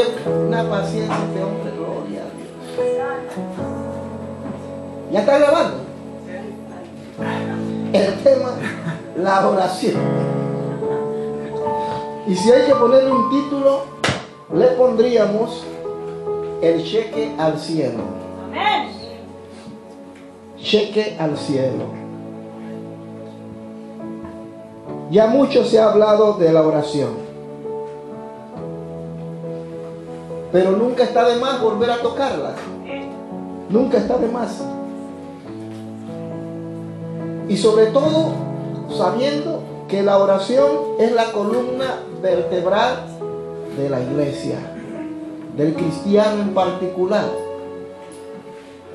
que una paciencia de hombre, gloria a Dios. ¿Ya está grabando? El tema, la oración. Y si hay que ponerle un título, le pondríamos el cheque al cielo. Amén. Cheque al cielo. Ya mucho se ha hablado de la oración, pero nunca está de más volver a tocarla. Nunca está de más. Y sobre todo sabiendo que la oración es la columna vertebral de la iglesia, del cristiano en particular.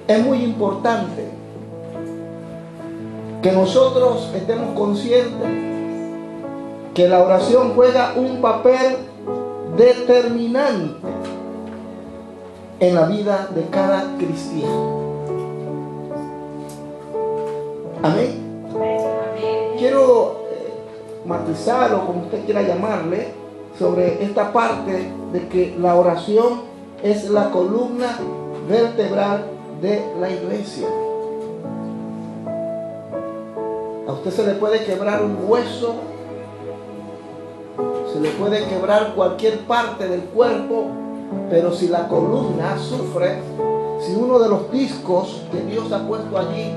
Es muy importante que nosotros estemos conscientes que la oración juega un papel determinante en la vida de cada cristiano. Amén. Quiero matizar, o como usted quiera llamarle, sobre esta parte de que la oración es la columna vertebral de la iglesia. A usted se le puede quebrar un hueso, se le puede quebrar cualquier parte del cuerpo, pero si la columna sufre, si uno de los discos que Dios ha puesto allí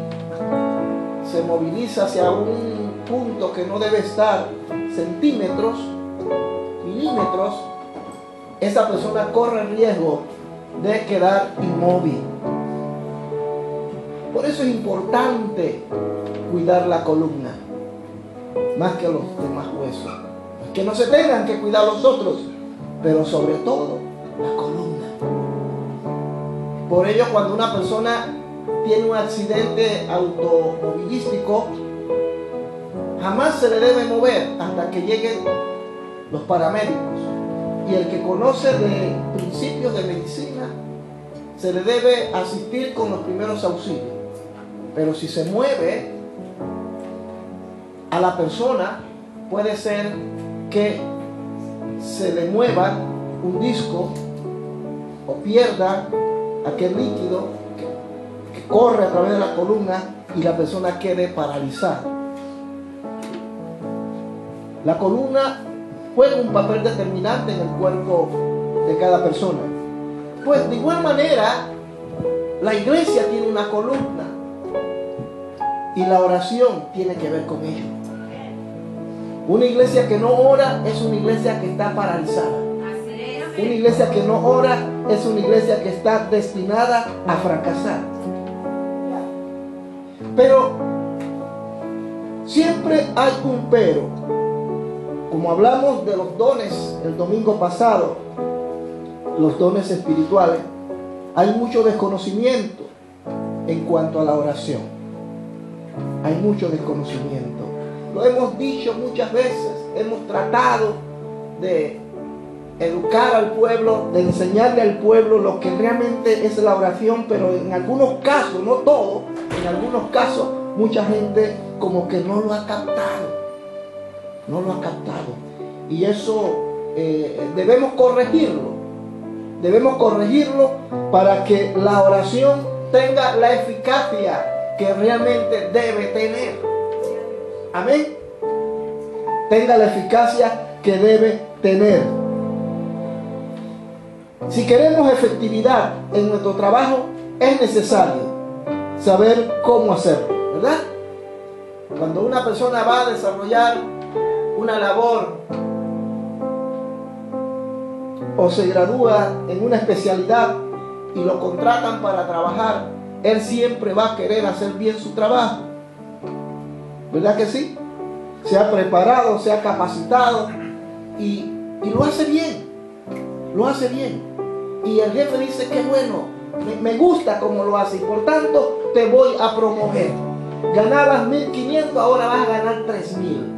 se moviliza hacia un punto que no debe estar, centímetros, milímetros, esa persona corre el riesgo de quedar inmóvil. Por eso es importante cuidar la columna más que los demás huesos. Que no se tengan que cuidar los otros, pero sobre todo la columna. Por ello, cuando una persona tiene un accidente automovilístico, jamás se le debe mover hasta que lleguen los paramédicos. Y el que conoce de principios de medicina, se le debe asistir con los primeros auxilios. Pero si se mueve a la persona, puede ser que se le mueva un disco o pierda aquel líquido que corre a través de la columna y la persona quede paralizada. La columna juega un papel determinante en el cuerpo de cada persona. Pues de igual manera, la iglesia tiene una columna y la oración tiene que ver con ello. Una iglesia que no ora es una iglesia que está paralizada. Una iglesia que no ora es una iglesia que está destinada a fracasar. Pero siempre hay un pero. Como hablamos de los dones el domingo pasado, los dones espirituales, hay mucho desconocimiento en cuanto a la oración. Hay mucho desconocimiento. Lo hemos dicho muchas veces, hemos tratado de educar al pueblo, de enseñarle al pueblo lo que realmente es la oración, pero en algunos casos, no todo, en algunos casos, mucha gente como que no lo ha captado. No lo ha captado. Y eso debemos corregirlo. Debemos corregirlo para que la oración tenga la eficacia que realmente debe tener. Amén. Tenga la eficacia que debe tener. Si queremos efectividad en nuestro trabajo, es necesario saber cómo hacerlo, ¿verdad? Cuando una persona va a desarrollar una labor o se gradúa en una especialidad y lo contratan para trabajar, él siempre va a querer hacer bien su trabajo. ¿Verdad que sí? Se ha preparado, se ha capacitado y lo hace bien. Lo hace bien. Y el jefe dice, qué bueno, me gusta cómo lo hace y por tanto te voy a promover. Ganabas 1.500, ahora vas a ganar 3.000.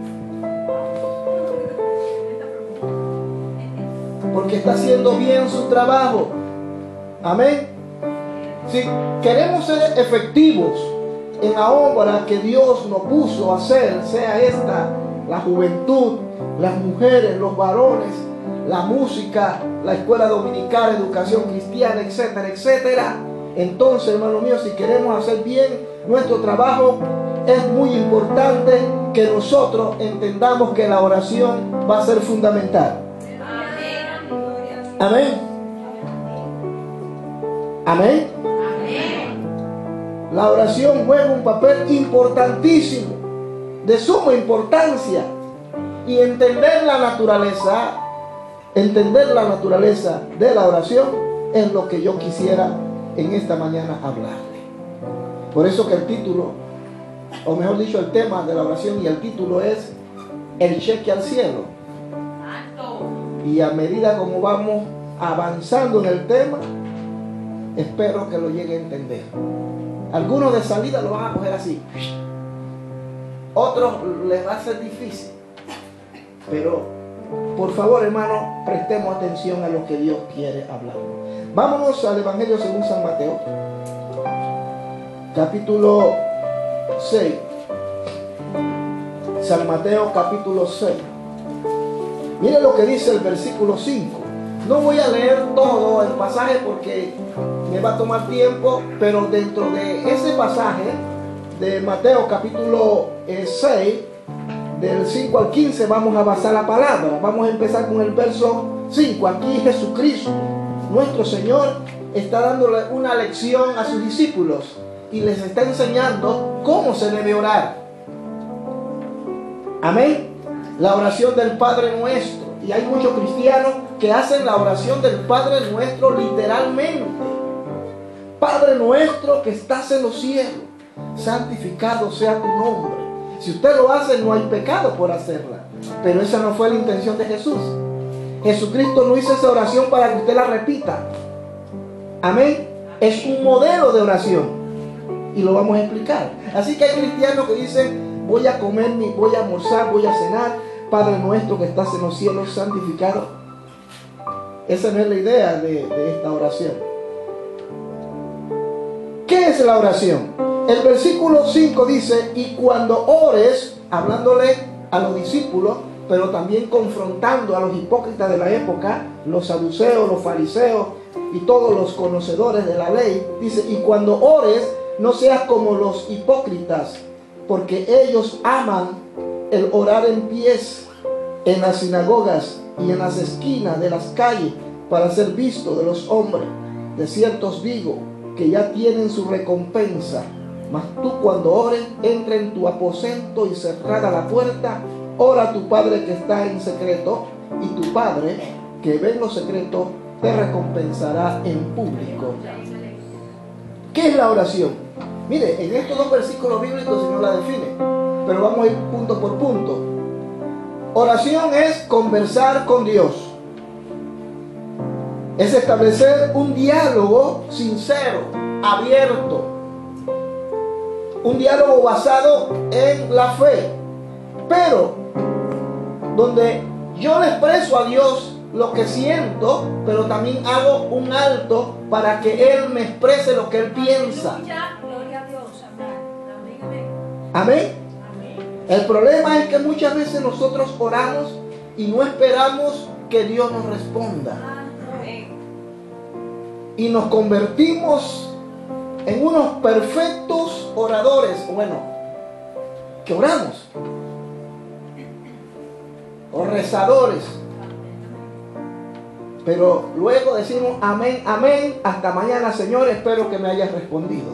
Porque está haciendo bien su trabajo. Amén. Si queremos ser efectivos en la obra que Dios nos puso a hacer, sea esta la juventud, las mujeres, los varones, la música, la escuela dominical, educación cristiana, etcétera, etcétera. Entonces, hermano mío, si queremos hacer bien nuestro trabajo, es muy importante que nosotros entendamos que la oración va a ser fundamental. Amén. Amén. La oración juega un papel importantísimo, de suma importancia. Y entender la naturaleza de la oración es lo que yo quisiera en esta mañana hablarle. Por eso que el título, o mejor dicho, el tema de la oración y el título es el cheque al cielo. Y a medida como vamos avanzando en el tema, espero que lo llegue a entender. Algunos de salida lo van a coger así, otros les va a ser difícil. Pero por favor, hermano, prestemos atención a lo que Dios quiere hablar. Vámonos al Evangelio según San Mateo, capítulo 6. San Mateo, capítulo 6. Mire lo que dice el versículo 5. No voy a leer todo el pasaje porque me va a tomar tiempo, pero dentro de ese pasaje de Mateo, capítulo 6, del 5 al 15 vamos a basar la palabra. Vamos a empezar con el verso 5. Aquí Jesucristo, nuestro Señor, está dándole una lección a sus discípulos y les está enseñando cómo se debe orar. Amén. La oración del Padre Nuestro. Y hay muchos cristianos que hacen la oración del Padre Nuestro literalmente. Padre nuestro que estás en los cielos, santificado sea tu nombre. Si usted lo hace, no hay pecado por hacerla. Pero esa no fue la intención de Jesús. Jesucristo no hizo esa oración para que usted la repita. Amén. Es un modelo de oración. Y lo vamos a explicar. Así que hay cristianos que dicen, voy a comer, voy a almorzar, voy a cenar. Padre nuestro que estás en los cielos, santificado. Esa no es la idea de esta oración. ¿Qué es la oración? El versículo 5 dice, y cuando ores, hablándole a los discípulos, pero también confrontando a los hipócritas de la época, los saduceos, los fariseos y todos los conocedores de la ley, dice, y cuando ores, no seas como los hipócritas, porque ellos aman el orar en pies en las sinagogas y en las esquinas de las calles para ser visto de los hombres. De cierto os digo que ya tienen su recompensa. Mas tú cuando ores, entra en tu aposento y cerrada la puerta, ora a tu Padre que está en secreto, y tu Padre que ve en lo secreto te recompensará en público. ¿Qué es la oración? Mire, en estos dos versículos bíblicos el Señor la define, pero vamos a ir punto por punto. Oración es conversar con Dios. Es establecer un diálogo sincero, abierto. Un diálogo basado en la fe, pero donde yo le expreso a Dios lo que siento, pero también hago un alto para que Él me exprese lo que Él piensa. Amén. El problema es que muchas veces nosotros oramos y no esperamos que Dios nos responda. Y nos convertimos en unos perfectos oradores, bueno, que oramos, o rezadores, pero luego decimos amén, amén, hasta mañana Señor, espero que me hayas respondido.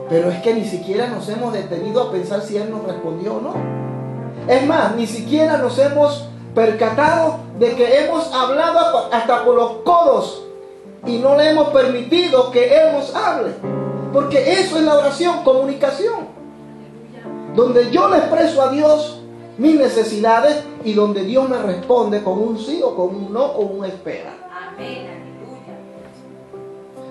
Pero es que ni siquiera nos hemos detenido a pensar si Él nos respondió o no. Es más, ni siquiera nos hemos percatado de que hemos hablado hasta por los codos y no le hemos permitido que Él nos hable. Porque eso es la oración, comunicación. Donde yo le expreso a Dios mis necesidades y donde Dios me responde con un sí o con un no o un espera. Amén, aleluya.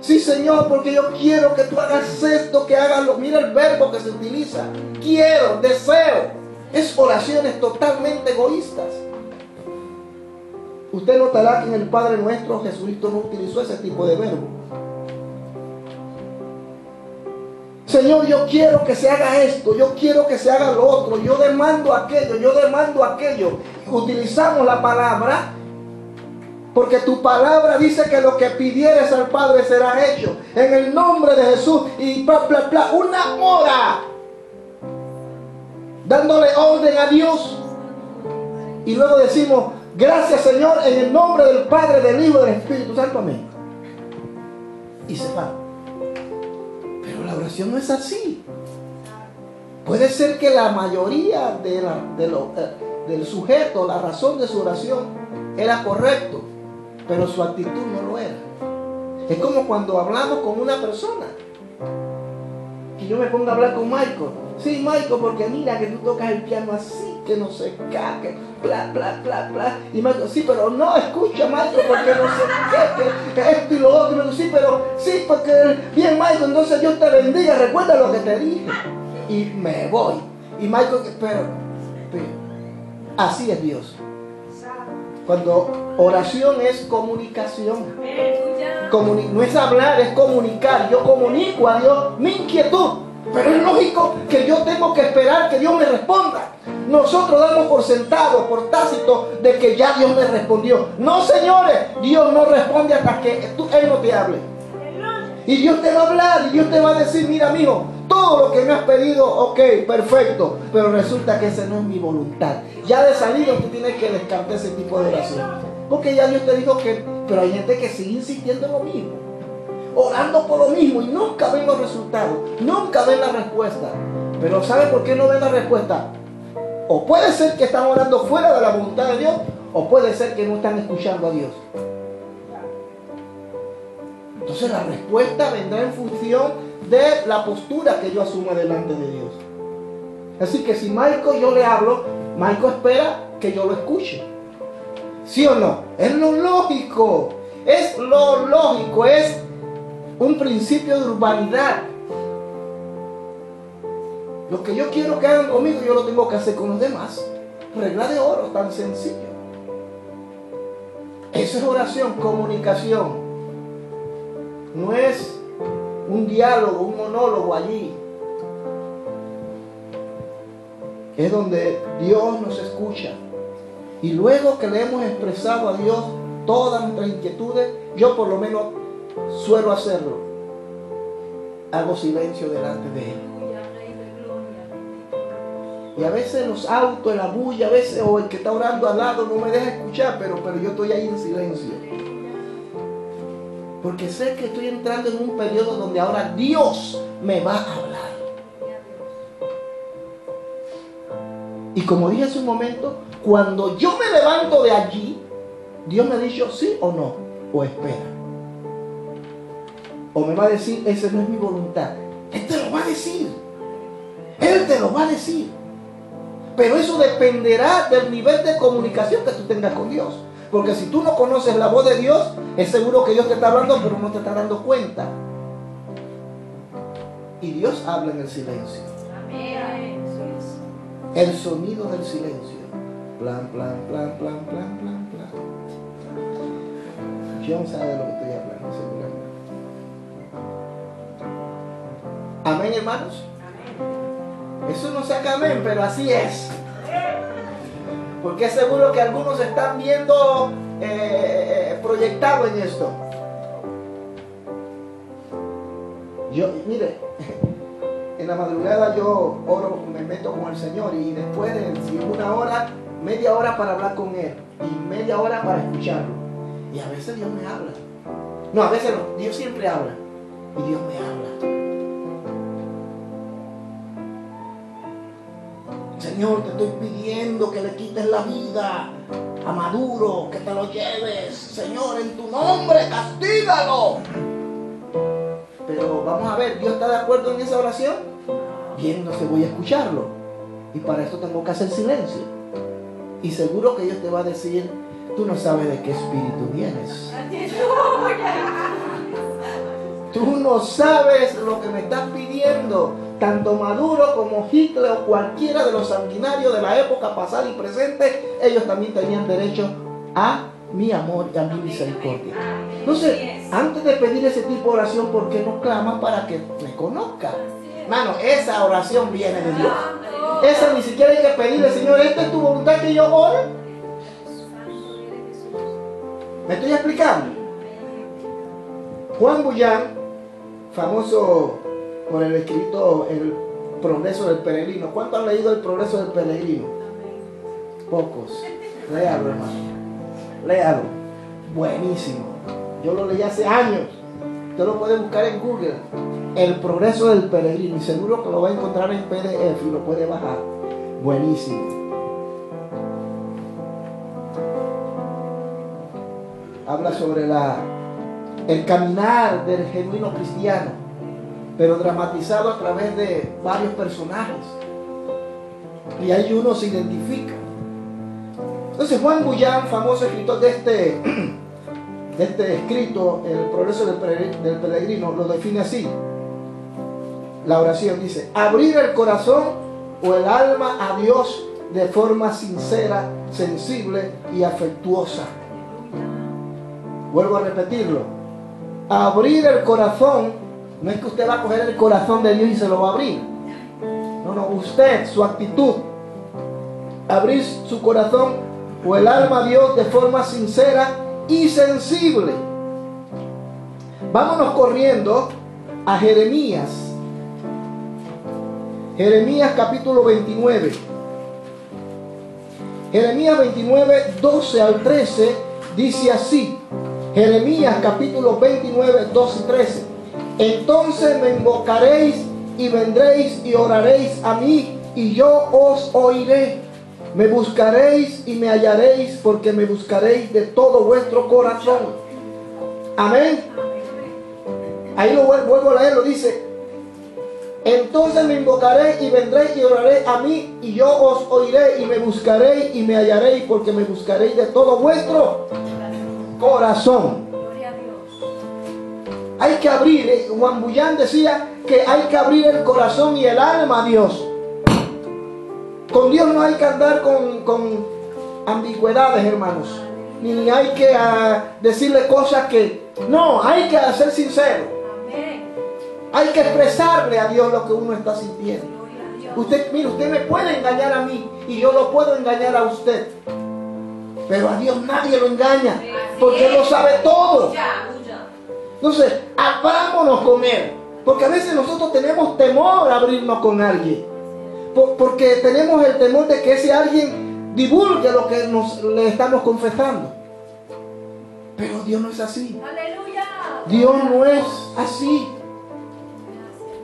Sí, Señor, porque yo quiero que tú hagas esto, que hagas lo. Mira el verbo que se utiliza. Quiero, deseo. Es oraciones totalmente egoístas. Usted notará que en el Padre Nuestro Jesucristo no utilizó ese tipo de verbo. Señor, yo quiero que se haga esto, yo quiero que se haga lo otro, yo demando aquello, yo demando aquello. Utilizamos la palabra porque tu palabra dice que lo que pidieres al Padre será hecho. En el nombre de Jesús y bla, bla, bla. Una hora dándole orden a Dios. Y luego decimos, gracias Señor, en el nombre del Padre, del Hijo y del Espíritu Santo. Amén. Y se va. Pero la oración no es así. Puede ser que la mayoría del sujeto, la razón de su oración era correcto, pero su actitud no lo era. Es como cuando hablamos con una persona. Que yo me pongo a hablar con Michael. Sí, Michael, porque mira que tú tocas el piano así, que no sé qué, que bla, bla, bla, bla. Y Michael, sí, pero no, escucha, Michael, porque no sé qué, que esto y lo otro. Y Michael, sí, pero sí, porque bien, Michael, entonces Dios te bendiga, recuerda lo que te dije. Y me voy. Y Michael, pero así es Dios. Cuando oración es comunicación. No es hablar, es comunicar. Yo comunico a Dios mi inquietud. Pero es lógico que yo tengo que esperar que Dios me responda. Nosotros damos por sentado, por tácito, de que ya Dios me respondió. No, señores, Dios no responde hasta que Él no te hable. Y Dios te va a hablar y Dios te va a decir, mira, mijo, todo lo que me has pedido, ok, perfecto. Pero resulta que esa no es mi voluntad. Ya de salida tú tienes que descartar ese tipo de oración. Porque ya Dios te dijo que... Pero hay gente que sigue insistiendo en lo mismo. Orando por lo mismo y nunca ven los resultados. Nunca ven la respuesta. Pero ¿sabe por qué no ven la respuesta? O puede ser que están orando fuera de la voluntad de Dios. O puede ser que no están escuchando a Dios. Entonces la respuesta vendrá en función de la postura que yo asuma delante de Dios. Así que si Michael yo le hablo, Michael espera que yo lo escuche. ¿Sí o no? Es lo lógico. Es lo lógico. Es un principio de urbanidad. Lo que yo quiero que hagan conmigo, yo lo tengo que hacer con los demás. Regla de oro, tan sencillo. Eso es oración, comunicación. No es un diálogo, un monólogo allí. Es donde Dios nos escucha. Y luego que le hemos expresado a Dios todas nuestras inquietudes, yo por lo menos suelo hacerlo. Hago silencio delante de Él. Y a veces los autos, la bulla, a veces, o el que está orando al lado no me deja escuchar, pero yo estoy ahí en silencio. Porque sé que estoy entrando en un periodo donde ahora Dios me va a hablar. Y como dije hace un momento, cuando yo me levanto de allí, Dios me ha dicho sí o no, o espera. O me va a decir, esa no es mi voluntad. Él te lo va a decir. Él te lo va a decir. Pero eso dependerá del nivel de comunicación que tú tengas con Dios. Porque si tú no conoces la voz de Dios, es seguro que Dios te está hablando, pero no te está dando cuenta. Y Dios habla en el silencio. Amén. El sonido del silencio. Plan, plan, plan, plan, plan, plan, plan. John sabe de lo que estoy hablando, seguramente. Amén, hermanos. Amén. Eso no saca amén, pero así es. Porque es seguro que algunos están viendo proyectados en esto. Yo, mire, en la madrugada yo oro, me meto con el Señor y después de una hora, media hora para hablar con Él y media hora para escucharlo. Y a veces Dios me habla. No, a veces no, Dios siempre habla y Dios me habla. Señor, te estoy pidiendo que le quites la vida a Maduro, que te lo lleves. Señor, en tu nombre, castígalo. Pero vamos a ver, ¿Dios está de acuerdo en esa oración? Bien, entonces voy a escucharlo. Y para esto tengo que hacer silencio. Y seguro que Dios te va a decir, tú no sabes de qué espíritu vienes. Tú no sabes lo que me estás pidiendo. Tanto Maduro como Hitler o cualquiera de los sanguinarios de la época pasada y presente, ellos también tenían derecho a mi amor y a mi misericordia. Entonces, antes de pedir ese tipo de oración, ¿por qué no clamas para que me conozca? Hermano, esa oración viene de Dios. Esa ni siquiera hay que pedirle, Señor, ¿esta es tu voluntad que yo ore? ¿Me estoy explicando? Juan Bunyan, famoso por el escrito El Progreso del Peregrino. ¿Cuántos han leído El Progreso del Peregrino? Pocos. Léalo, hermano. Léalo. Buenísimo. Yo lo leí hace años. Usted lo puede buscar en Google. El Progreso del Peregrino. Y seguro que lo va a encontrar en PDF y lo puede bajar. Buenísimo. Habla sobre el caminar del genuino cristiano, pero dramatizado a través de varios personajes. Y ahí uno se identifica. Entonces Juan Bunyan, famoso escritor de este escrito, El Progreso del Peregrino, lo define así. La oración dice: abrir el corazón o el alma a Dios de forma sincera, sensible y afectuosa. Vuelvo a repetirlo. Abrir el corazón, no es que usted va a coger el corazón de Dios y se lo va a abrir. No, usted, su actitud. Abrir su corazón o el alma a Dios de forma sincera y sensible. Vámonos corriendo a Jeremías. Jeremías capítulo 29. Jeremías 29, 12 al 13 dice así. Jeremías capítulo 29, 12 y 13. Entonces me invocaréis y vendréis y oraréis a mí y yo os oiré. Me buscaréis y me hallaréis porque me buscaréis de todo vuestro corazón. Amén. Ahí lo vuelvo a leer, lo dice. Entonces me invocaré y vendréis y oraré a mí y yo os oiré y me buscaréis y me hallaréis porque me buscaréis de todo vuestro corazón. Hay que abrir, Juan Bunyan decía que hay que abrir el corazón y el alma a Dios. Con Dios no hay que andar con ambigüedades, hermanos. Ni hay que decirle cosas que... No, hay que ser sincero. Hay que expresarle a Dios lo que uno está sintiendo. Mire, usted me puede engañar a mí y yo lo puedo engañar a usted. Pero a Dios nadie lo engaña, porque Él lo sabe todo. Entonces, abrámonos con Él. Porque a veces nosotros tenemos temor a abrirnos con alguien. Porque tenemos el temor de que ese alguien divulgue lo que le estamos confesando. Pero Dios no es así. Dios no es así.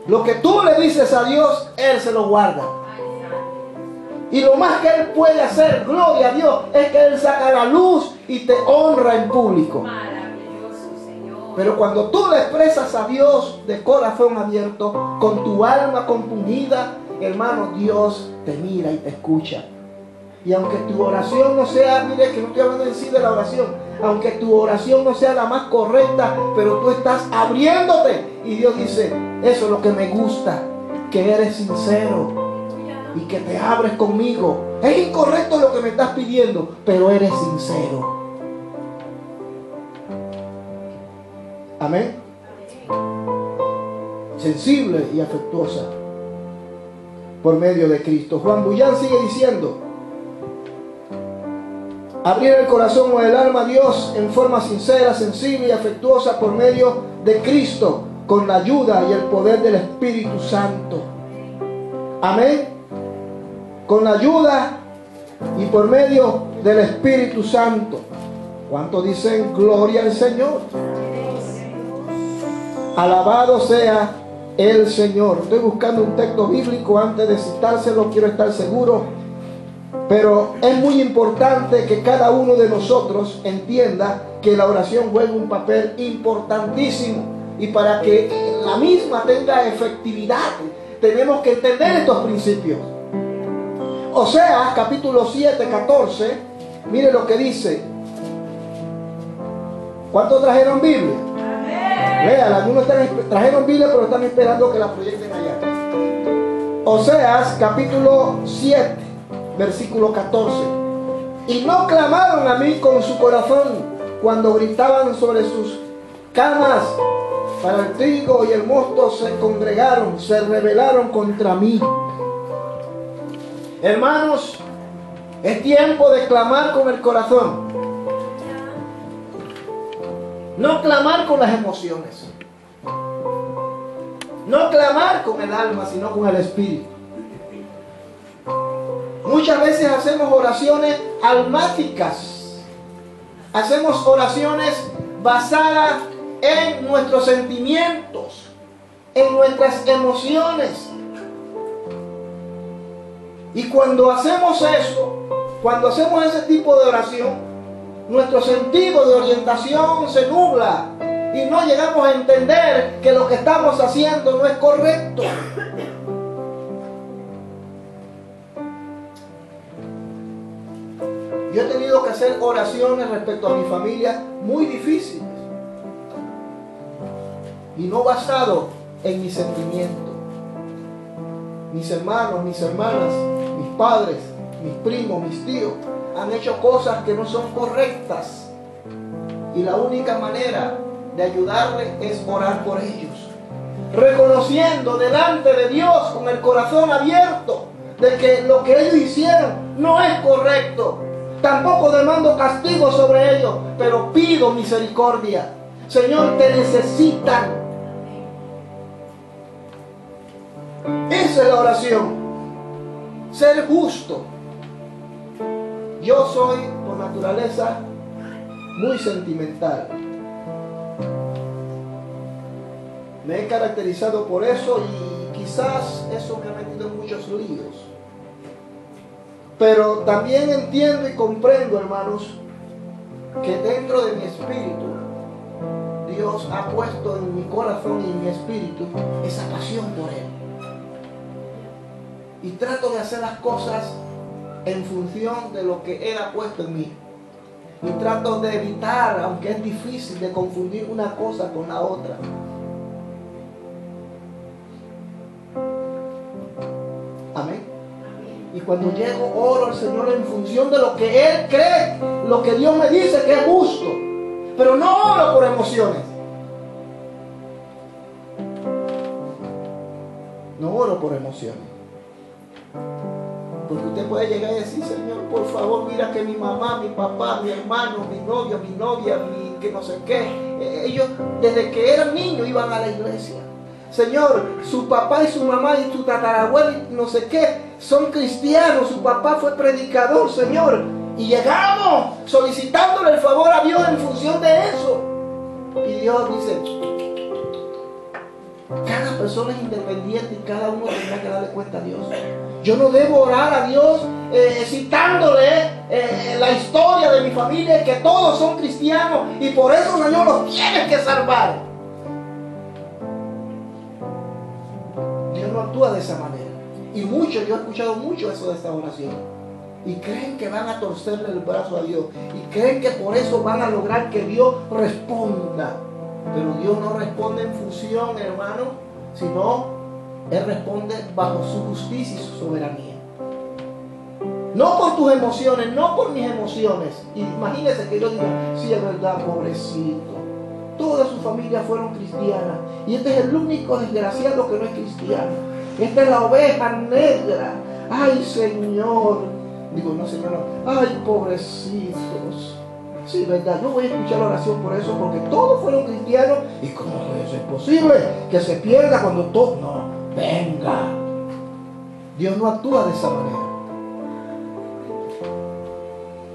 Lo que tú le dices a Dios, Él se lo guarda. Y lo más que Él puede hacer, gloria a Dios, es que Él saca la luz y te honra en público. Maravilloso, Señor. Pero cuando tú le expresas a Dios de corazón abierto, con tu alma compungida, hermano, Dios te mira y te escucha. Y aunque tu oración no sea, mire que no estoy hablando en sí de la oración, aunque tu oración no sea la más correcta, pero tú estás abriéndote. Y Dios dice, eso es lo que me gusta, que eres sincero y que te abres conmigo. Es incorrecto lo que me estás pidiendo, pero eres sincero. Amén. Sensible y afectuosa por medio de Cristo. Juan Bunyan sigue diciendo: abrir el corazón o el alma a Dios en forma sincera, sensible y afectuosa por medio de Cristo, con la ayuda y el poder del Espíritu Santo. Amén. Con la ayuda y por medio del Espíritu Santo. ¿Cuántos dicen gloria al Señor? Alabado sea el Señor. Estoy buscando un texto bíblico antes de citárselo, quiero estar seguro. Pero es muy importante que cada uno de nosotros entienda que la oración juega un papel importantísimo. Y para que la misma tenga efectividad, tenemos que entender estos principios. Oseas capítulo 7, 14. Mire lo que dice. ¿Cuántos trajeron Biblia? Vean, algunos trajeron Biblia, pero están esperando que la proyecten allá. Oseas capítulo 7, versículo 14. Y no clamaron a mí con su corazón cuando gritaban sobre sus camas para el trigo y el mosto se congregaron, se rebelaron contra mí. Hermanos, es tiempo de clamar con el corazón. No clamar con las emociones. No clamar con el alma, sino con el espíritu. Muchas veces hacemos oraciones almáticas. Hacemos oraciones basadas en nuestros sentimientos, en nuestras emociones. Y cuando hacemos eso, cuando hacemos ese tipo de oración, nuestro sentido de orientación se nubla y no llegamos a entender que lo que estamos haciendo no es correcto. Yo he tenido que hacer oraciones respecto a mi familia muy difíciles y no basado en mis sentimientos. Mis hermanos, mis hermanas, mis padres, mis primos, mis tíos han hecho cosas que no son correctas y la única manera de ayudarles es orar por ellos, reconociendo delante de Dios con el corazón abierto de que lo que ellos hicieron no es correcto. Tampoco demando castigo sobre ellos, pero pido misericordia. Señor, te necesitan. Esa es la oración. Ser justo. Yo soy por naturaleza muy sentimental. Me he caracterizado por eso y quizás eso me ha metido en muchos líos. Pero también entiendo y comprendo, hermanos, que dentro de mi espíritu Dios ha puesto en mi corazón y en mi espíritu esa pasión por Él. Y trato de hacer las cosas en función de lo que Él ha puesto en mí. Y trato de evitar, aunque es difícil, de confundir una cosa con la otra. Amén. Y cuando llego, oro al Señor en función de lo que Él cree, lo que Dios me dice que es justo. Pero no oro por emociones. No oro por emociones. Porque usted puede llegar y decir, Señor, por favor, mira que mi mamá, mi papá, mi hermano, mi novio, mi novia, que no sé qué, ellos desde que eran niños iban a la iglesia. Señor, su papá y su mamá y su tatarabuelo y no sé qué son cristianos, su papá fue predicador, Señor. Y llegamos solicitándole el favor a Dios en función de eso. Y Dios dice, cada persona es independiente y cada uno tendrá que darle cuenta a Dios. Yo no debo orar a Dios citándole la historia de mi familia, que todos son cristianos y por eso, Señor, los tienes que salvar. Dios no actúa de esa manera. Y yo he escuchado mucho eso de esta oración. Y creen que van a torcerle el brazo a Dios. Y creen que por eso van a lograr que Dios responda. Pero Dios no responde en función, hermano, sino Él responde bajo su justicia y su soberanía. No por tus emociones, no por mis emociones. Imagínense que yo diga, sí, es verdad, pobrecito. Toda su familia fueron cristianas. Y este es el único desgraciado que no es cristiano. Esta es la oveja negra. Ay, Señor. Digo, no, Señor, no. Ay, pobrecitos. Sí, verdad, yo voy a escuchar la oración por eso, porque todos fueron cristianos. ¿Y cómo eso es posible? Que se pierda cuando todo... No, venga. Dios no actúa de esa manera.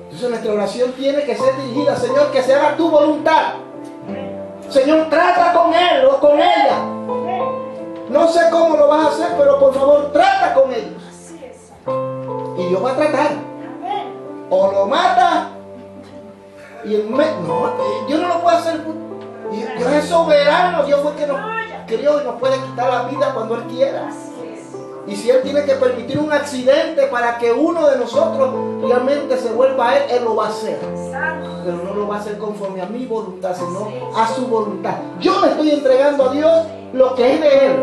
Entonces nuestra oración tiene que ser dirigida, Señor, que se haga tu voluntad. Señor, trata con él o con ella. No sé cómo lo vas a hacer, pero por favor, trata con ellos. Y Dios va a tratar. O lo mata. Y no, Dios no lo puede hacer. Dios es soberano. Dios fue el que nos crió y nos puede quitar la vida cuando Él quiera. Y si Él tiene que permitir un accidente para que uno de nosotros realmente se vuelva a Él, Él lo va a hacer. Pero no lo va a hacer conforme a mi voluntad, sino a su voluntad. Yo me estoy entregando a Dios lo que es de Él.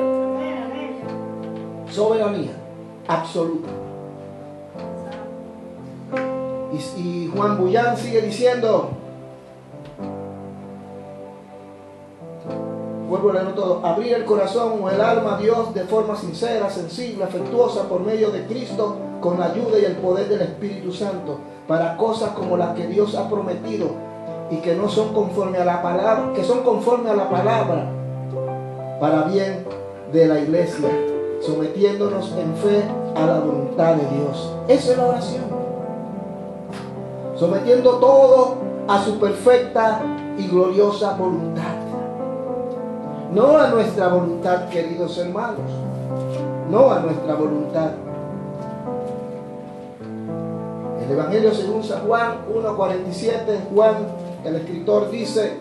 Soberanía absoluta. Y Juan Bullán sigue diciendo, vuelvo a leerlo todo, abrir el corazón o el alma a Dios de forma sincera, sensible, afectuosa por medio de Cristo, con la ayuda y el poder del Espíritu Santo, para cosas como las que Dios ha prometido y que no son conforme a la palabra, que son conforme a la palabra, para bien de la iglesia, sometiéndonos en fe a la voluntad de Dios. Esa es la oración. Sometiendo todo a su perfecta y gloriosa voluntad. No a nuestra voluntad, queridos hermanos. No a nuestra voluntad. El Evangelio según San Juan 1:47, Juan, el escritor, dice: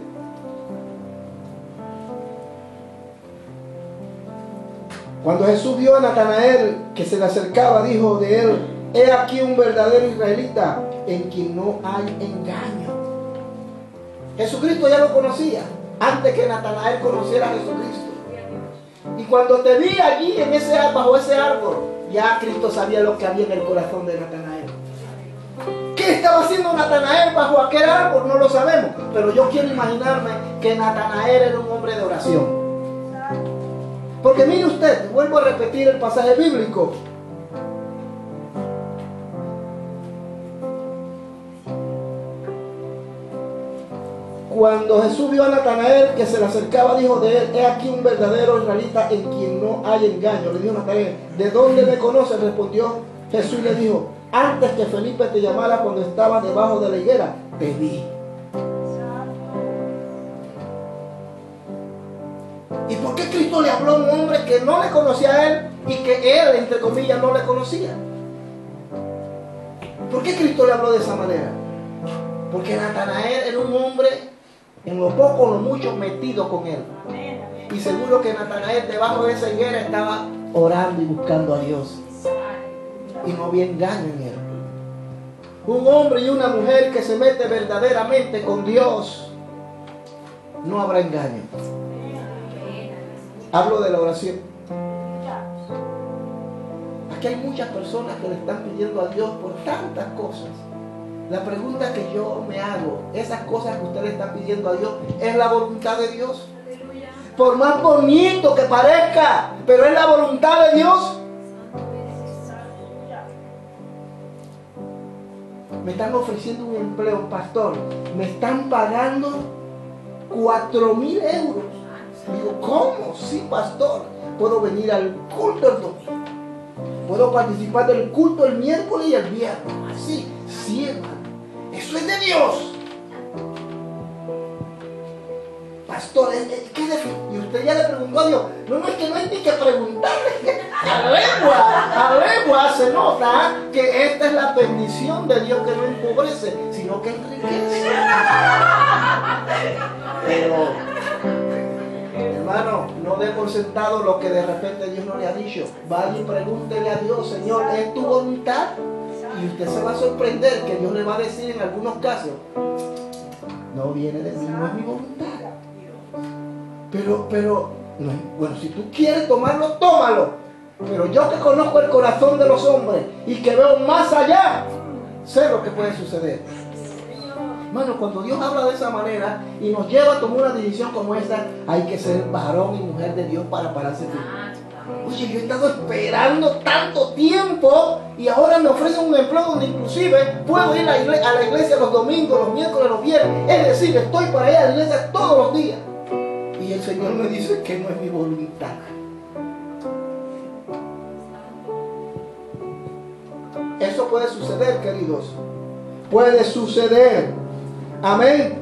cuando Jesús vio a Natanael que se le acercaba, dijo de él: he aquí un verdadero israelita en quien no hay engaño. Jesucristo ya lo conocía antes que Natanael conociera a Jesucristo. Y cuando te vi allí bajo ese árbol, ya Cristo sabía lo que había en el corazón de Natanael. ¿Qué estaba haciendo Natanael bajo aquel árbol? No lo sabemos. Pero yo quiero imaginarme que Natanael era un hombre de oración. Porque mire usted, vuelvo a repetir el pasaje bíblico. Cuando Jesús vio a Natanael que se le acercaba, dijo de él: he aquí un verdadero israelita en quien no hay engaño. Le dijo Natanael: ¿de dónde me conoces? Respondió Jesús y le dijo: antes que Felipe te llamara, cuando estabas debajo de la higuera, te vi. ¿Y por qué Cristo le habló a un hombre que no le conocía a él y que él, entre comillas, no le conocía? ¿Por qué Cristo le habló de esa manera? Porque Natanael era un hombre, en lo poco o lo mucho, metido con él. Y seguro que Natanael debajo de esa higuera estaba orando y buscando a Dios. Y no había engaño en él. Un hombre y una mujer que se mete verdaderamente con Dios, no habrá engaño. Hablo de la oración. Aquí hay muchas personas que le están pidiendo a Dios por tantas cosas. La pregunta que yo me hago: esas cosas que usted le está pidiendo a Dios, ¿es la voluntad de Dios? Por más bonito que parezca, pero ¿es la voluntad de Dios? Me están ofreciendo un empleo, pastor. Me están pagando 4.000 euros. Digo, ¿cómo? Sí, pastor. Puedo venir al culto el domingo. Puedo participar del culto el miércoles y el viernes. Así, sí, hermano. Eso es de Dios. Pastor, ¿qué de? Y usted ya le preguntó a Dios. No, es que no hay ni que preguntarle. A legua se nota que esta es la bendición de Dios, que no empobrece, sino que enriquece. Pero, hermano, no dé por sentado lo que de repente Dios no le ha dicho. Vaya y pregúntele a Dios: Señor, ¿es tu voluntad? Y usted se va a sorprender que Dios le va a decir en algunos casos: no viene de mí, no es mi voluntad. Pero, no, bueno, si tú quieres tomarlo, tómalo. Pero yo que conozco el corazón de los hombres y que veo más allá, sé lo que puede suceder. Hermano, cuando Dios habla de esa manera y nos lleva a tomar una decisión como esta, hay que ser varón y mujer de Dios para pararse firme. Oye, yo he estado esperando tanto tiempo y ahora me ofrecen un empleo donde inclusive puedo ir a la iglesia los domingos, los miércoles, los viernes. Es decir, estoy para ir a la iglesia todos los días. Y el Señor me dice que no es mi voluntad. Eso puede suceder, queridos. Puede suceder. Amén.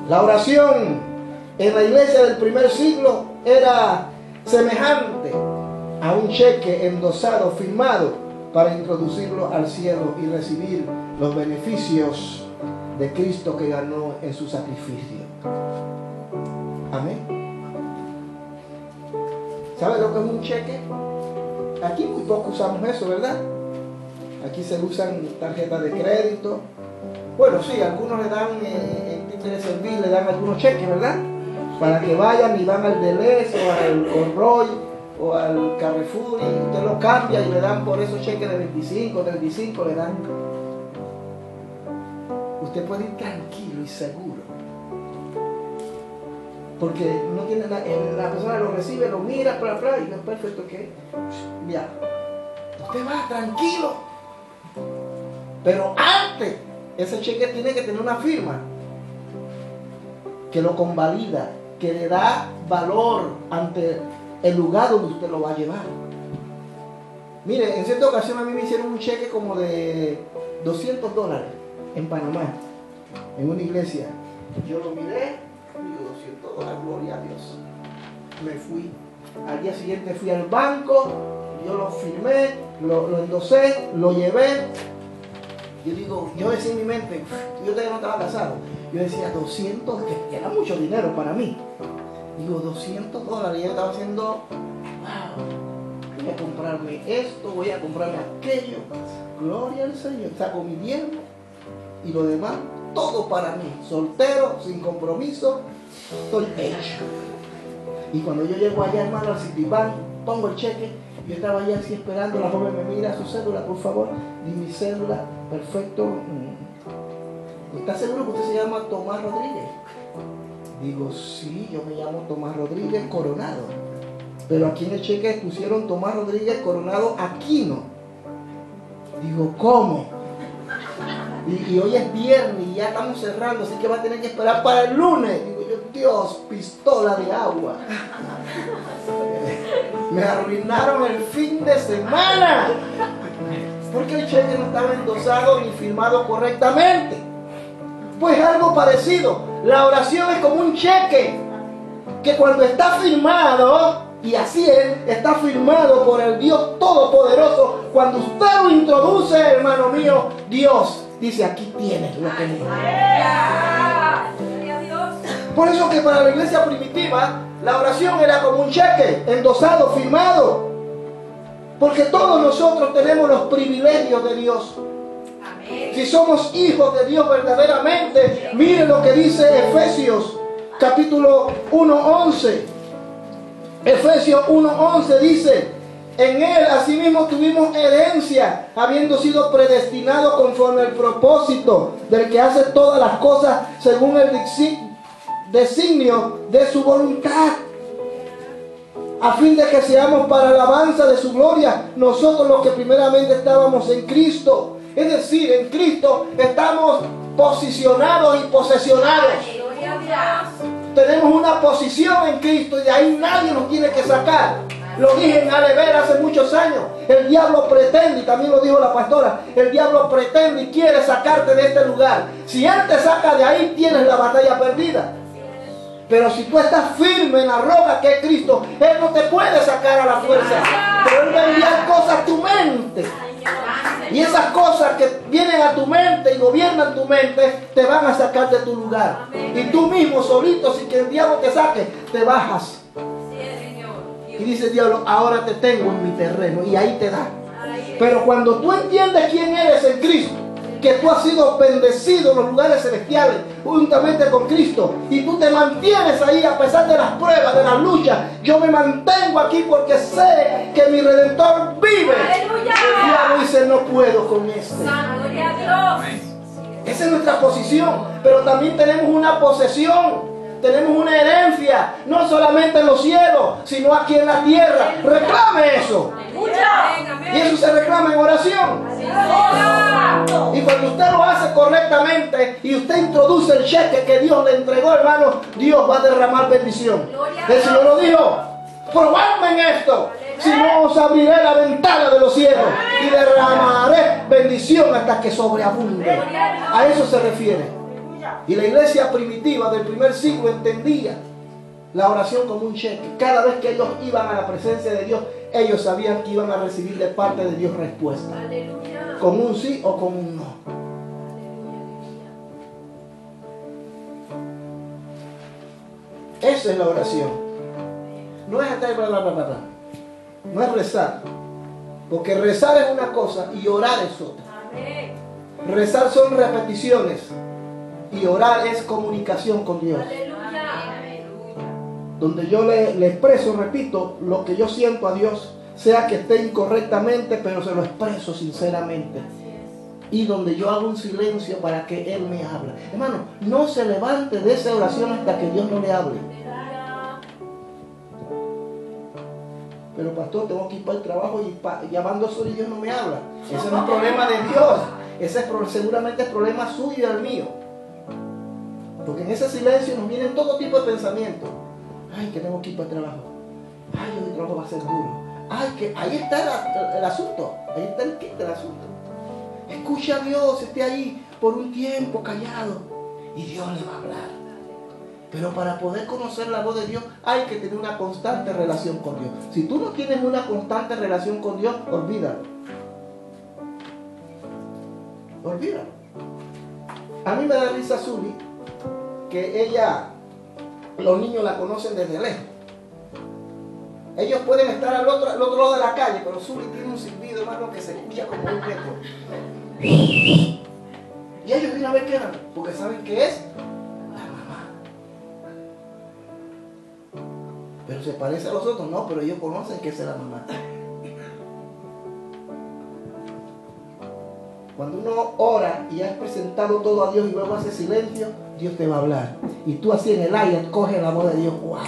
La oración en la iglesia del primer siglo era semejante a un cheque endosado, firmado, para introducirlo al cielo y recibir los beneficios de Cristo que ganó en su sacrificio. Amén. ¿Sabe lo que es un cheque? Aquí muy poco usamos eso, ¿verdad? Aquí se usan tarjetas de crédito. Bueno, sí, algunos le dan, en título de servir, le dan algunos cheques, ¿verdad? Para que vayan y van al Deleuze o al Conroy o al Carrefour y usted lo cambia y le dan por esos cheques de 25, de 25 le dan. Usted puede ir tranquilo y seguro Porque no tiene la persona lo recibe, lo mira, y es perfecto que ya. Usted va tranquilo. Pero antes, ese cheque tiene que tener una firma que lo convalida, que le da valor ante el lugar donde usted lo va a llevar. Mire, en cierta ocasión a mí me hicieron un cheque como de $200 en Panamá, en una iglesia. Yo lo miré, digo, $200, gloria a Dios. Me fui. Al día siguiente fui al banco, yo lo firmé, lo endosé, lo llevé. Yo decía en mi mente, yo todavía no estaba casado. Yo decía 200, que era mucho dinero para mí. Digo, $200. Y yo estaba haciendo, wow, voy a comprarme esto, voy a comprarme aquello. Gloria al Señor. Saco mi diezmo y lo demás, todo para mí. Soltero, sin compromiso, estoy hecho. Y cuando yo llego allá, hermano, al Citibank, pongo el cheque. Yo estaba allá así esperando, la joven me mira, su cédula, por favor. Di mi cédula, perfecto. ¿Está seguro que usted se llama Tomás Rodríguez? Digo, sí, yo me llamo Tomás Rodríguez Coronado. Pero aquí en el cheque pusieron Tomás Rodríguez Coronado Aquino. Digo, ¿cómo? Y hoy es viernes y ya estamos cerrando, así que va a tener que esperar para el lunes. Digo yo, Dios, pistola de agua. Me arruinaron el fin de semana. Porque el cheque no estaba endosado ni firmado correctamente. Pues algo parecido. La oración es como un cheque que cuando está firmado, y así es, está firmado por el Dios Todopoderoso. Cuando usted lo introduce, hermano mío, Dios dice, aquí tienes lo que necesitas. Por eso que para la iglesia primitiva, la oración era como un cheque, endosado, firmado. Porque todos nosotros tenemos los privilegios de Dios. Si somos hijos de Dios verdaderamente, miren lo que dice Efesios capítulo 1:11. Efesios 1:11 dice, en él asimismo tuvimos herencia, habiendo sido predestinados conforme al propósito del que hace todas las cosas según el designio de su voluntad, a fin de que seamos para alabanza de su gloria, nosotros los que primeramente estábamos en Cristo. Es decir, en Cristo estamos posicionados y posesionados. Tenemos una posición en Cristo y de ahí nadie nos tiene que sacar. Lo dije en Alever hace muchos años. El diablo pretende, y también lo dijo la pastora, el diablo pretende y quiere sacarte de este lugar. Si él te saca de ahí, tienes la batalla perdida. Pero si tú estás firme en la roca que es Cristo, él no te puede sacar a la fuerza. Pero él va a enviar cosas a tu mente. Y esas cosas que vienen a tu mente y gobiernan tu mente, te van a sacar de tu lugar. Y tú mismo, solito, sin que el diablo te saque, te bajas. Y dice el diablo, ahora te tengo en mi terreno. Y ahí te da. Pero cuando tú entiendes quién eres en Cristo, que tú has sido bendecido en los lugares celestiales juntamente con Cristo, y tú te mantienes ahí a pesar de las pruebas, de las luchas. Yo me mantengo aquí porque sé que mi Redentor vive. ¡Aleluya! Y diablo dice, no puedo con este. ¡Gloria a Dios! Esa es nuestra posición. Pero también tenemos una posesión. Tenemos una herencia, no solamente en los cielos, sino aquí en la tierra. Reclame eso. Y eso se reclama en oración. Y cuando usted lo hace correctamente y usted introduce el cheque que Dios le entregó, hermano, Dios va a derramar bendición. El Señor lo dijo, probadme en esto, si no os abriré la ventana de los cielos y derramaré bendición hasta que sobreabunde. A eso se refiere. Y la iglesia primitiva del primer siglo entendía la oración como un cheque. Cada vez que ellos iban a la presencia de Dios, ellos sabían que iban a recibir de parte de Dios respuesta. Aleluya. Con un sí o con un no. Esa es la oración. No es estar bla, bla, bla, bla. No es rezar. Porque rezar es una cosa y orar es otra. Amén. Rezar son repeticiones y orar es comunicación con Dios. Aleluya. Donde yo le expreso, repito, lo que yo siento a Dios, sea que esté incorrectamente, pero se lo expreso sinceramente. Y donde yo hago un silencio para que Él me hable. Hermano, no se levante de esa oración hasta que Dios no le hable. Pero pastor, tengo que ir para el trabajo y llamando solo y Dios no me habla. Ese no es problema de Dios. Ese seguramente es problema suyo y el mío. Porque en ese silencio nos vienen todo tipo de pensamientos. Ay, que tengo que ir para el trabajo. Ay, hoy el trabajo va a ser duro. Ay, que ahí está el asunto. Ahí está el kit del asunto. Escucha a Dios, esté ahí por un tiempo callado y Dios le va a hablar. Pero para poder conocer la voz de Dios hay que tener una constante relación con Dios. Si tú no tienes una constante relación con Dios, olvídalo. Olvídalo. A mí me da risa Zuli, que ella, los niños la conocen desde lejos. Ellos pueden estar al otro lado de la calle, pero Zuli tiene un silbido, hermano, que se escucha como un eco. Y ellos vienen a ver qué eran, porque saben que es la mamá. Pero se parece a los otros, no, pero ellos conocen que es la mamá. Cuando uno ora y has presentado todo a Dios y luego hace silencio, Dios te va a hablar. Y tú así en el aire coges la voz de Dios. ¡Wow!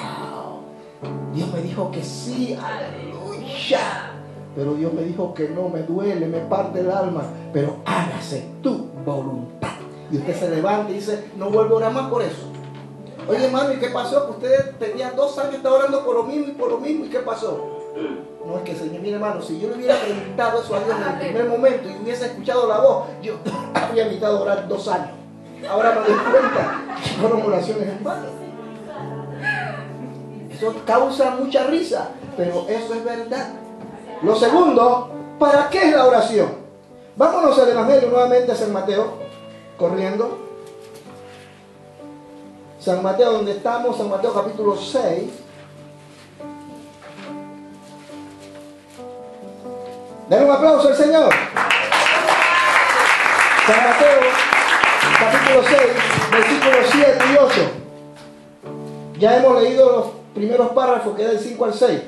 Dios me dijo que sí, aleluya. Pero Dios me dijo que no, me duele, me parte el alma. Pero hágase tu voluntad. Y usted se levanta y dice, no vuelvo a orar más por eso. Oye, hermano, ¿y qué pasó? Que usted tenía 2 años, estaba orando por lo mismo, ¿y qué pasó? No, es que Señor, mire, hermano, si yo le hubiera preguntado eso a Dios en el primer momento y hubiese escuchado la voz, yo habría evitado orar 2 años. Ahora me doy cuenta que fueron oraciones en vano. Eso causa mucha risa, pero eso es verdad. Lo segundo, ¿para qué es la oración? Vámonos al Evangelio nuevamente a San Mateo, corriendo. San Mateo, donde estamos, San Mateo capítulo 6. Denle un aplauso al Señor. San Mateo capítulo 6, versículos 7 y 8. Ya hemos leído los primeros párrafos que es del 5 al 6.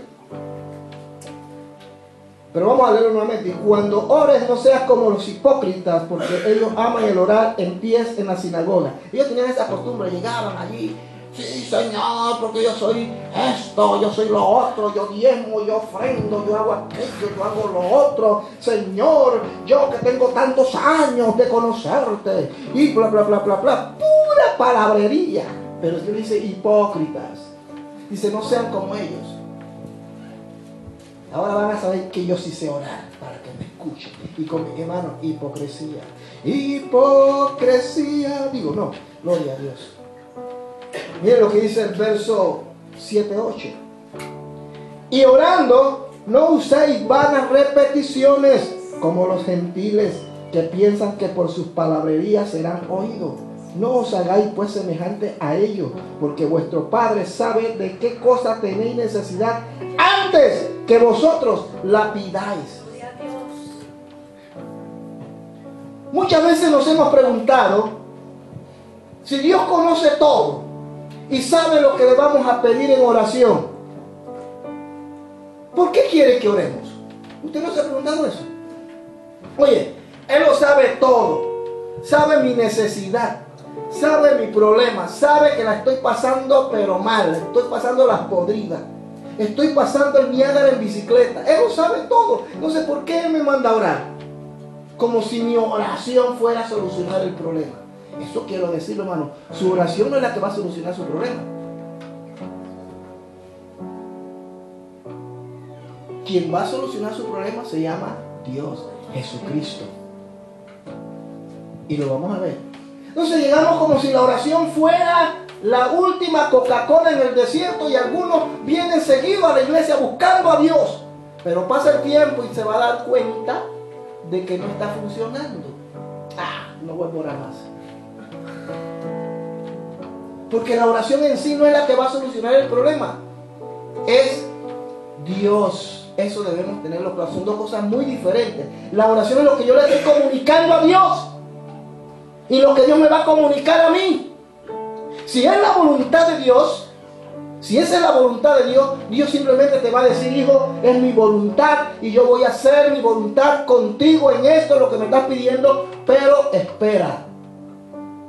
Pero vamos a leerlo nuevamente. Y cuando ores no seas como los hipócritas, porque ellos aman el orar en pies en la sinagoga. Ellos tenían esa costumbre, llegaban allí. Sí, Señor, porque yo soy esto, yo soy lo otro, yo diezmo, yo ofrendo, yo hago aquello, yo hago lo otro. Señor, yo que tengo tantos años de conocerte. Y bla, bla, bla, bla, bla. Pura palabrería. Pero Dios dice hipócritas. Dice, no sean como ellos. Ahora van a saber que yo sí sé orar para que me escuchen. Y con mi hermano, hipocresía. Hipocresía. Digo, no, gloria a Dios. Miren lo que dice el verso 7-8. Y orando, no uséis vanas repeticiones como los gentiles que piensan que por sus palabrerías serán oídos. No os hagáis pues semejante a ellos, porque vuestro Padre sabe de qué cosa tenéis necesidad antes que vosotros la pidáis. Muchas veces nos hemos preguntado si Dios conoce todo y sabe lo que le vamos a pedir en oración, ¿por qué quiere que oremos? ¿Usted no se ha preguntado eso? Oye, Él lo sabe todo, sabe mi necesidad, sabe mi problema, sabe que la estoy pasando pero mal, estoy pasando las podridas, estoy pasando el Niágara en bicicleta. Él lo sabe todo. Entonces, ¿por qué Él me manda a orar? Como si mi oración fuera a solucionar el problema. Eso quiero decirlo, hermano. Su oración no es la que va a solucionar su problema. Quien va a solucionar su problema se llama Dios, Jesucristo. Y lo vamos a ver. Entonces llegamos como si la oración fuera la última Coca-Cola en el desierto y algunos vienen seguidos a la iglesia buscando a Dios. Pero pasa el tiempo y se va a dar cuenta de que no está funcionando. No vuelvo a orar más. Porque la oración en sí no es la que va a solucionar el problema. Es Dios. Eso debemos tenerlo claro. Son dos cosas muy diferentes. La oración es lo que yo le estoy comunicando a Dios y lo que Dios me va a comunicar a mí. Si es la voluntad de Dios, si esa es la voluntad de Dios, Dios simplemente te va a decir, hijo, es mi voluntad y yo voy a hacer mi voluntad contigo en esto, lo que me estás pidiendo, pero espera.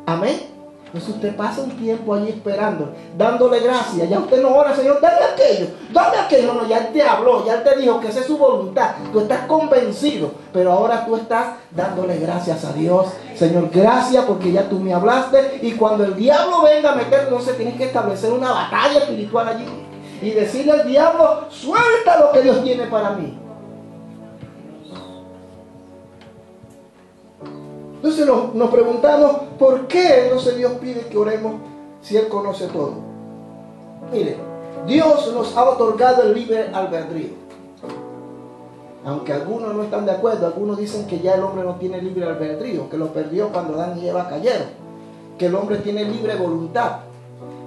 Amén. Entonces usted pasa un tiempo allí esperando, dándole gracias. Ya usted no ora, Señor, dame aquello, dame aquello. No, ya Él te habló, ya Él te dijo que esa es su voluntad. Tú estás convencido, pero ahora tú estás dándole gracias a Dios. Señor, gracias porque ya tú me hablaste. Y cuando el diablo venga a meter, entonces tienes que establecer una batalla espiritual allí. Y decirle al diablo, suelta lo que Dios tiene para mí. Entonces nos preguntamos, ¿por qué entonces Dios pide que oremos si Él conoce todo? Mire, Dios nos ha otorgado el libre albedrío. Aunque algunos no están de acuerdo, algunos dicen que ya el hombre no tiene libre albedrío, que lo perdió cuando Adán y Eva cayeron, que el hombre tiene libre voluntad.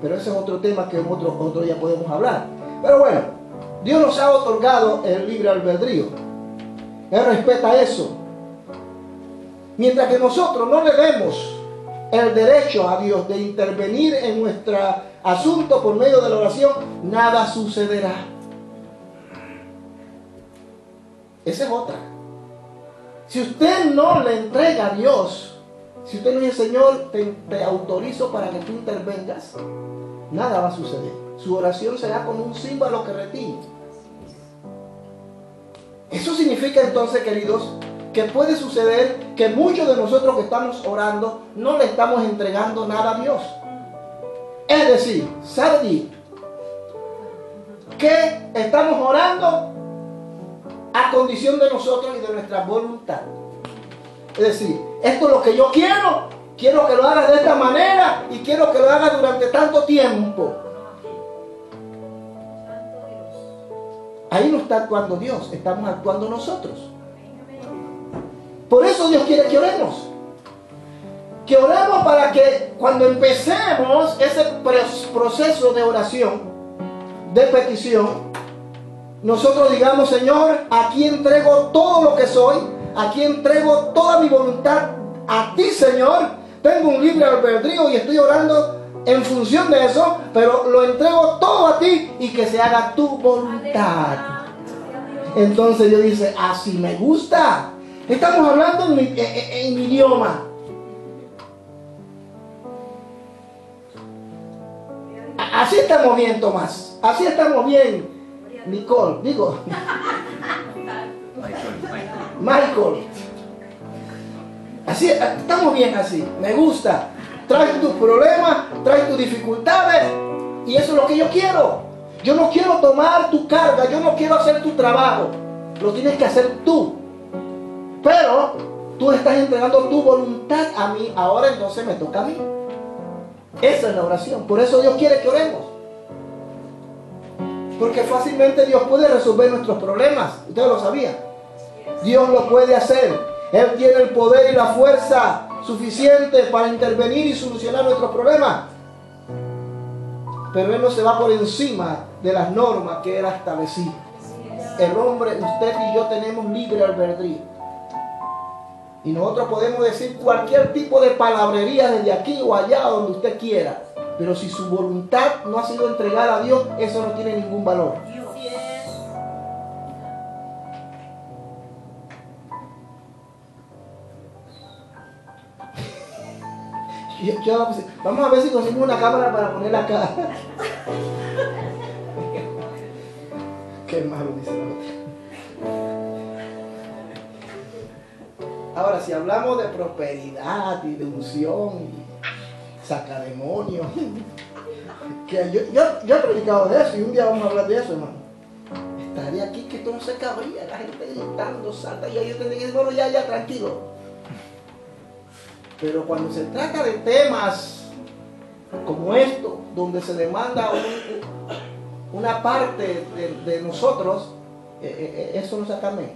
Pero ese es otro tema que en otro día podemos hablar. Pero bueno, Dios nos ha otorgado el libre albedrío. Él respeta eso. Mientras que nosotros no le demos el derecho a Dios de intervenir en nuestro asunto por medio de la oración, nada sucederá. Esa es otra. Si usted no le entrega a Dios, si usted no dice, Señor, te autorizo para que tú intervengas, nada va a suceder. Su oración será como un símbolo que retiñe. Eso significa entonces, queridos, que puede suceder que muchos de nosotros que estamos orando no le estamos entregando nada a Dios. Es decir, ¿sabe que estamos orando a condición de nosotros y de nuestra voluntad? Es decir, esto es lo que yo quiero que lo hagas de esta manera y quiero que lo hagas durante tanto tiempo. Ahí no está actuando Dios, estamos actuando nosotros. Por eso Dios quiere que oremos. Que oremos para que cuando empecemos ese proceso de oración, de petición, nosotros digamos, Señor, aquí entrego todo lo que soy, aquí entrego toda mi voluntad a ti, Señor. Tengo un libre albedrío y estoy orando en función de eso, pero lo entrego todo a ti y que se haga tu voluntad. Entonces Dios dice, así me gusta. Estamos hablando en mi idioma. Así estamos bien, Tomás. Así estamos bien, Nicole. Digo, Michael. Así estamos bien así. Me gusta. Trae tus problemas, trae tus dificultades. Y eso es lo que yo quiero. Yo no quiero tomar tu carga. Yo no quiero hacer tu trabajo. Lo tienes que hacer tú. Pero tú estás entregando tu voluntad a mí. Ahora entonces me toca a mí. Esa es la oración. Por eso Dios quiere que oremos. Porque fácilmente Dios puede resolver nuestros problemas. Ustedes lo sabían. Dios lo puede hacer. Él tiene el poder y la fuerza suficiente para intervenir y solucionar nuestros problemas. Pero Él no se va por encima de las normas que Él ha establecido. El hombre, usted y yo tenemos libre albedrío. Y nosotros podemos decir cualquier tipo de palabrería desde aquí o allá donde usted quiera. Pero si su voluntad no ha sido entregada a Dios, eso no tiene ningún valor. Vamos a ver si conseguimos una cámara para ponerla acá. Qué malo dice la otra. Ahora, si hablamos de prosperidad y de unción y saca demonios, que yo he predicado de eso y un día vamos a hablar de eso, hermano. Estaría aquí que todo se cabría, la gente gritando, salta, y yo tendría que decir, bueno, ya, tranquilo. Pero cuando se trata de temas como esto, donde se demanda una parte de nosotros, eso no se acame.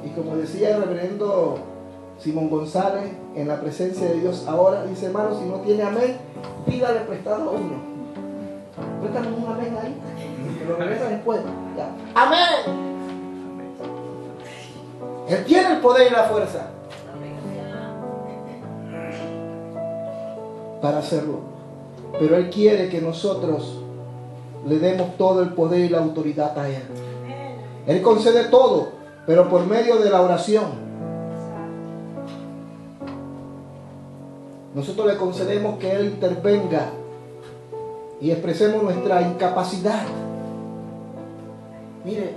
Y como decía el reverendo Simón González, en la presencia de Dios ahora, dice, hermano, si no tiene amén, pídale prestado a uno. Préstame un amén ahí, que lo regresa después. Ya. Amén. Él tiene el poder y la fuerza para hacerlo. Pero Él quiere que nosotros le demos todo el poder y la autoridad a Él. Él concede todo, pero por medio de la oración. nosotros le concedemos que Él intervenga y expresemos nuestra incapacidad. Mire,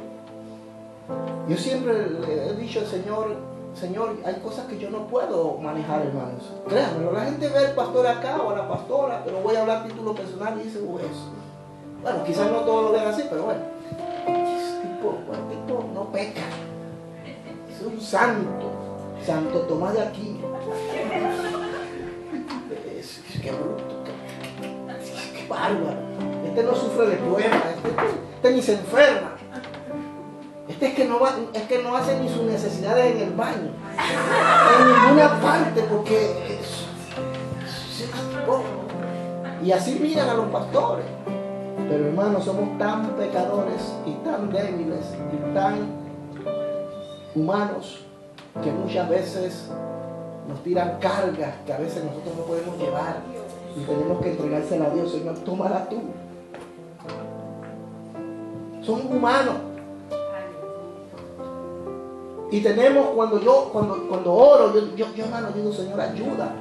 yo siempre le he dicho al Señor, hay cosas que yo no puedo manejar, hermanos. Créanmelo, la gente ve al pastor acá o a la pastora, pero voy a hablar a título personal y dice, eso. Bueno, quizás no todos lo ven así, pero bueno. Tipo no peca. Es un santo. Santo Tomás de Aquino. Qué bruto, qué bárbaro. Este no sufre de pruebas, este ni se enferma. Este es que no hace ni sus necesidades en el baño, en ninguna parte, porque y así miran a los pastores. Pero hermanos, somos tan pecadores y tan débiles y tan humanos que muchas veces nos tiran cargas que a veces nosotros no podemos llevar y tenemos que entregársela a Dios. Señor, tómala tú. Somos humanos. Y tenemos, cuando oro, yo hermano, digo, Señor, ayuda.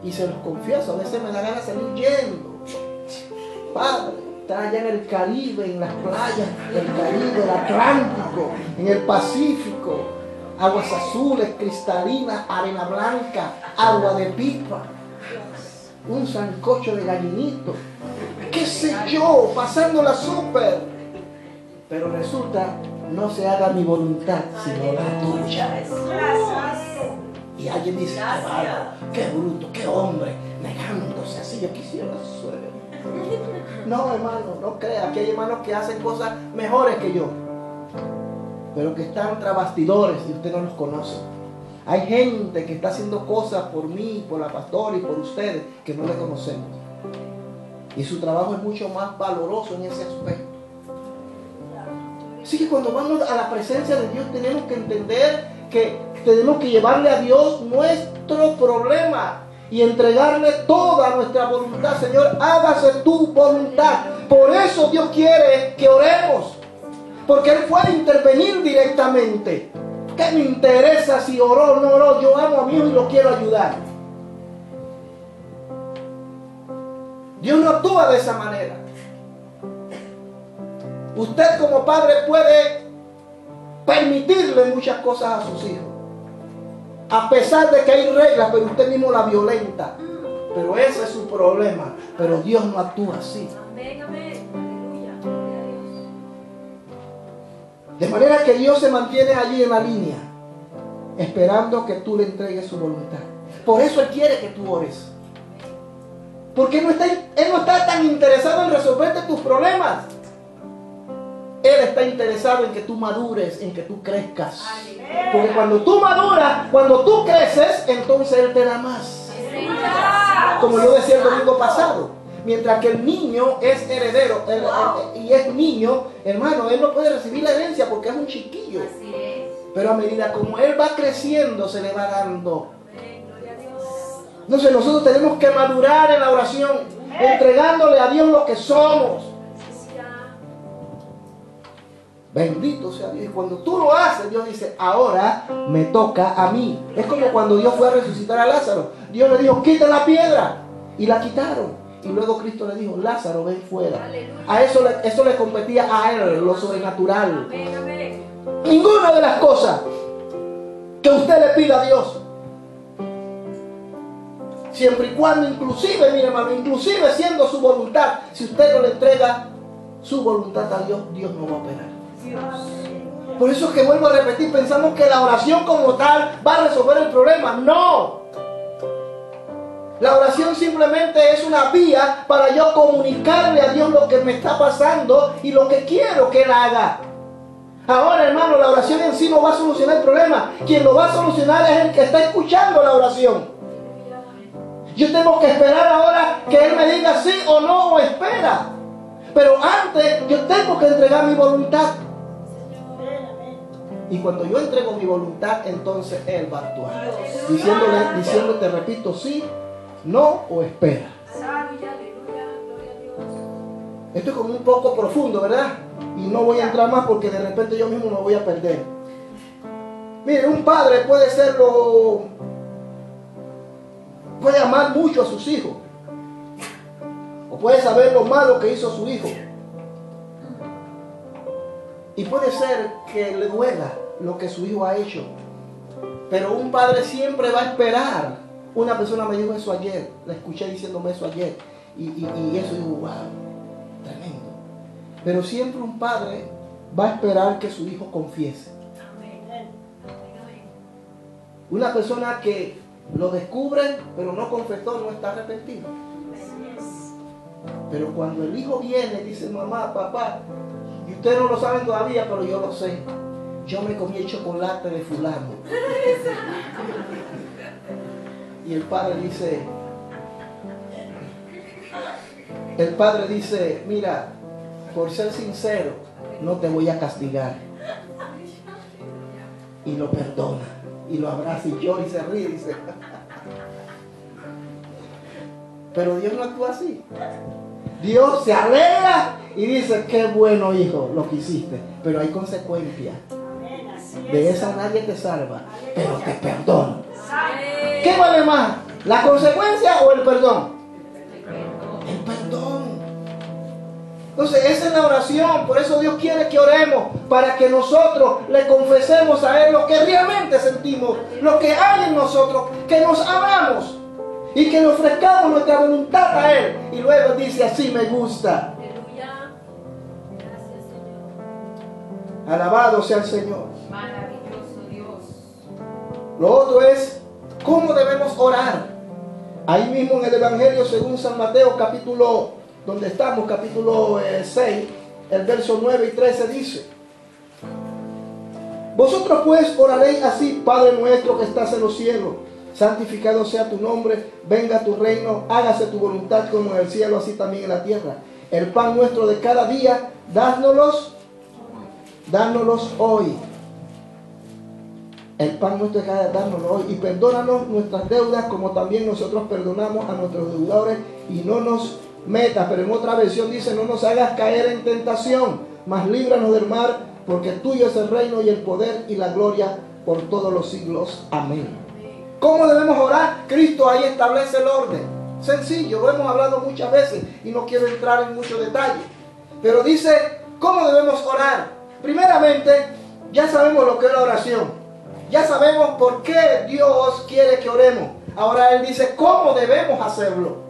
Y se los confieso, a veces me da ganas de salir yendo. Padre, está allá en el Caribe, en las playas del Caribe, el Atlántico, en el Pacífico, aguas azules, cristalinas, arena blanca, agua de pipa, un sancocho de gallinito, qué sé yo, pasándola súper. Pero resulta, no se haga mi voluntad, sino la tuya. Y alguien dice, qué bárbaro, qué bruto, qué hombre, negándose así, yo quisiera ser. No, hermano, no crea, que hay hermanos que hacen cosas mejores que yo, pero que están tras bastidores y usted no los conoce. Hay gente que está haciendo cosas por mí, por la pastora y por ustedes que no le conocemos. Y su trabajo es mucho más valoroso en ese aspecto. Así que cuando vamos a la presencia de Dios tenemos que entender que tenemos que llevarle a Dios nuestro problema y entregarle toda nuestra voluntad. Señor, hágase tu voluntad. Por eso Dios quiere que oremos, porque Él puede intervenir directamente. ¿Qué me interesa si oró o no oró? Yo amo a mi hijo y lo quiero ayudar. Dios no actúa de esa manera. Usted como padre puede permitirle muchas cosas a sus hijos, a pesar de que hay reglas, pero usted mismo la violenta. Pero ese es su problema. Pero Dios no actúa así. Amén, amén. Aleluya. Gloria a Dios. De manera que Dios se mantiene allí en la línea, esperando que tú le entregues su voluntad. Por eso Él quiere que tú ores. Porque Él no está tan interesado en resolverte tus problemas. Él está interesado en que tú madures, en que tú crezcas. Porque cuando tú maduras, cuando tú creces, entonces Él te da más. Como yo decía el domingo pasado, mientras que el niño es heredero y es niño, hermano, él no puede recibir la herencia porque es un chiquillo. Pero a medida como él va creciendo, se le va dando. Entonces nosotros tenemos que madurar en la oración, entregándole a Dios lo que somos. Bendito sea Dios. Y cuando tú lo haces, Dios dice, ahora me toca a mí. Es como cuando Dios fue a resucitar a Lázaro. Dios le dijo, quita la piedra. Y la quitaron. Y luego Cristo le dijo, Lázaro, ven fuera. A eso le competía a él, lo sobrenatural. Amén, amén. Ninguna de las cosas que usted le pida a Dios, siempre y cuando, inclusive, mire hermano, inclusive siendo su voluntad, si usted no le entrega su voluntad a Dios, Dios no va a operar. Por eso es que vuelvo a repetir, pensamos que la oración como tal va a resolver el problema. No. La oración simplemente es una vía para yo comunicarle a Dios lo que me está pasando y lo que quiero que Él haga. Ahora, hermano, la oración en sí no va a solucionar el problema. Quien lo va a solucionar es el que está escuchando la oración. Yo tengo que esperar ahora que Él me diga sí o no, o espera. Pero antes yo tengo que entregar mi voluntad. Y cuando yo entrego mi voluntad, entonces Él va a actuar. Diciéndote, repito, sí, no o espera. Esto es como un poco profundo, ¿verdad? Y no voy a entrar más porque de repente yo mismo me voy a perder. Mire, un padre puede ser puede amar mucho a sus hijos, o puede saber lo malo que hizo su hijo, y puede ser que le duela lo que su hijo ha hecho, pero un padre siempre va a esperar. Una persona me dijo eso ayer, la escuché diciéndome eso ayer, y eso digo, wow, tremendo. Pero siempre un padre va a esperar que su hijo confiese. Una persona que lo descubre pero no confesó no está arrepentido. Pero cuando el hijo viene y dice, mamá, papá, y ustedes no lo saben todavía, pero yo lo sé, yo me comí el chocolate de fulano. Y el padre dice, mira, por ser sincero, no te voy a castigar. Y lo perdona, y lo abraza, y llora y se ríe, dice. Pero Dios no actúa así. Dios se alegra y dice, qué bueno, hijo, lo que hiciste, pero hay consecuencias. De esa nadie te salva, pero te perdona. ¿Qué vale más? ¿La consecuencia o el perdón? El perdón. Entonces esa es la oración. Por eso Dios quiere que oremos, para que nosotros le confesemos a Él lo que realmente sentimos, lo que hay en nosotros, que nos amamos y que le ofrezcamos nuestra voluntad a Él. Y luego dice, así me gusta. Aleluya. Gracias, Señor. Alabado sea el Señor. Maravilloso Dios. Lo otro es cómo debemos orar. Ahí mismo en el Evangelio según San Mateo, capítulo 6, el verso 9 y 13 dice: vosotros pues oraréis así: Padre nuestro que estás en los cielos, santificado sea tu nombre, venga tu reino, hágase tu voluntad como en el cielo, así también en la tierra. El pan nuestro de cada día, dánoslos hoy. El pan nuestro de cada día, dánoslo hoy. Y perdónanos nuestras deudas como también nosotros perdonamos a nuestros deudores. Y no nos metas, pero en otra versión dice, no nos hagas caer en tentación, mas líbranos del mal, porque tuyo es el reino y el poder y la gloria por todos los siglos. Amén. ¿Cómo debemos orar? Cristo ahí establece el orden. Sencillo, lo hemos hablado muchas veces y no quiero entrar en muchos detalles. Pero dice, ¿cómo debemos orar? Primeramente, ya sabemos lo que es la oración. Ya sabemos por qué Dios quiere que oremos. Ahora Él dice, ¿cómo debemos hacerlo?